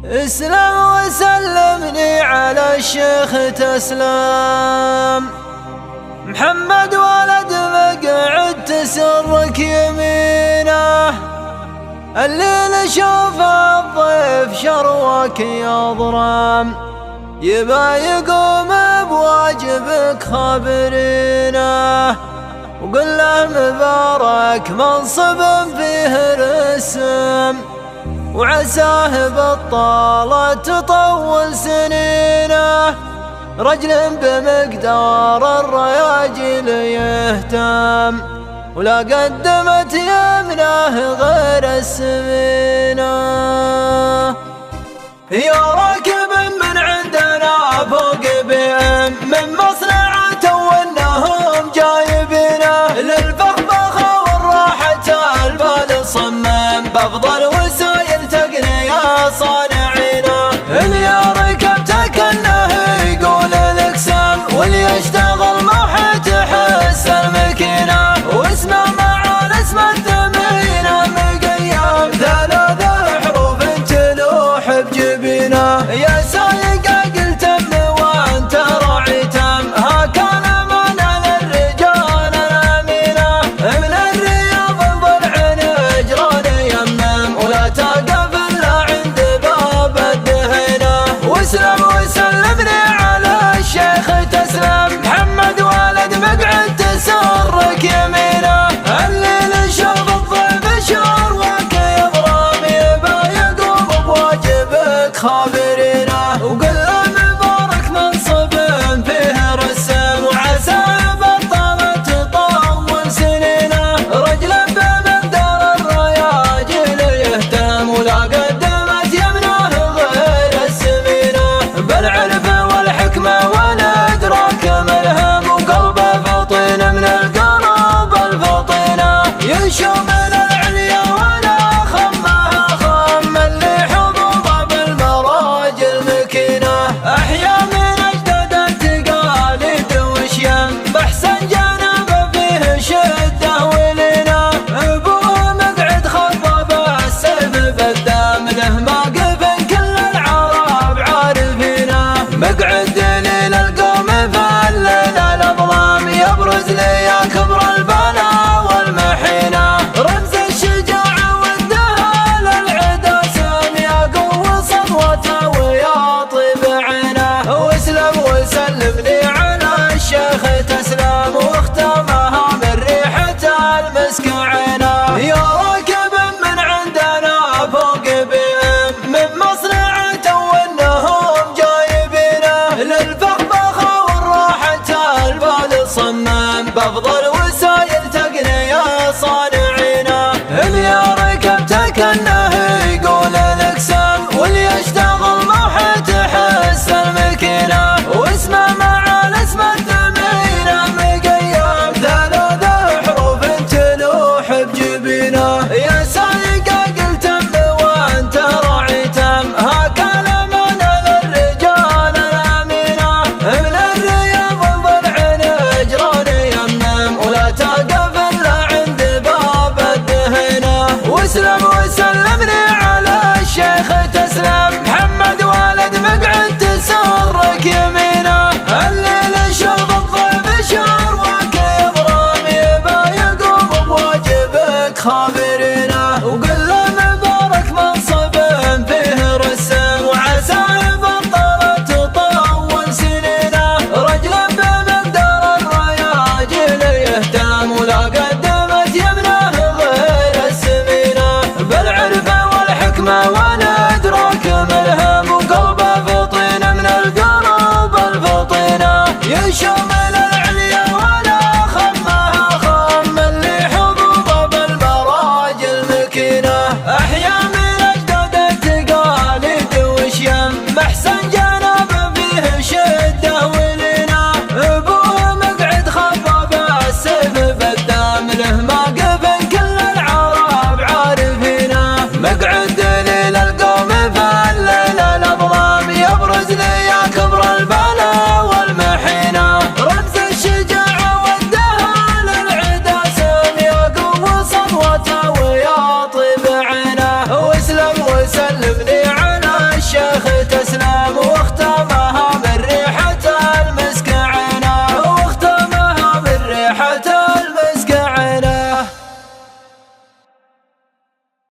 اسلم وسلمني على الشيخ تسلم، محمد ولد مقعد تسرك يمينه، اللي نشوف الضيف شروك يضرم، يبا يقوم بواجبك خابرينه، وقل له مبارك منصب فيه رسم، وعساه بطالة تطول سنينه، رجل بمقدار الرياجل يهتم، ولا قدمت يمنه غير السمينه. يا راكب من عندنا فوق بهم من مصنعة وانهم جايبينه، للفخفخة والراحة البال صمم، بافضل وسايل تقنية صانعينه، اللي ركبته كانه يقول لك سم، واللي يشتغل معه تحس المكينه، واسمه مع الاسم الثمينه مقيم، ثلاث حروف تلوح بجبينه، يا سايق قلت وانت راعي تم، ها كان من للرجال الامينه، من الرياض ضلع نجران يمم، ولا تقف الا عند باب الدهينه، واسلم وسلمني على الشيخ تسلم، محمد ولد مقعد تسرك يمينه، اللي نشوف الضيف شروك يضرم، يبا يقوم بواجبك خابرينه، وقل له مبارك منصب فيه رسم، وعساه بطالة تطول سنينه، رجل بمقدار الرياجل يهتم، ولا قدمت يمنه غير السمينه، بالعرف والحكمة والإدراك ملهم، وقلبه فطين من القرب الفطينة، يشوم العليا ولا خمها خم، اللي حظوظه بالمراجل مكينة، أحيا من أجداد التقاليد وشيم، بحسن جانب فيه شدة ولينة، أبوه مقعد خطب السيف بالدم، له موقف كل العرب عارفينه، مقعد دليل القوم فالليل الأظلام، يبرز لي يا كبر البلاء والمحينة، رمز الشجاعة والدهى للعدا سام، يا قوة صدوته ويا طيب عينه، واسلم وسلمني على الشيخ تسلم، واختامها من ريحة المسك عينه، يا راكب من عندنا فوق بهم من مصنعة وانهم جايبينه، للفخفخة والراحة البال صمم، بافضل وسايل تقنية صانعينه، اللي ركبته كانه يقول لك سم، واللي يشتغل معه تحس المكينه، واسمه مع الاسم الثمينه مقيم، ثلاث حروف تلوح بجبينه، يا سايق قلت وانت راعي تم، ها كان من للرجال الامينه، من الرياض ضلع نجران يمم، ولا تقف الا عند باب الدهينه، واسلم وسلمني على الشيخ تسلم، محمد ولد مقعد تسرك يمينه، اللي نشوف الضيف شروك يضرم، يبا يقوم بواجبك خابرينه، وقل له مبارك منصب فيه رسم، وعساه بطالة تطول سنينه، رجل بمقدار الرياجل يهتم، ولا قدمت يمنه غير السمينه، بالعرف والحكمة والإدراك ملهم، وقلبه فطين من القرب الفطينة، يشوم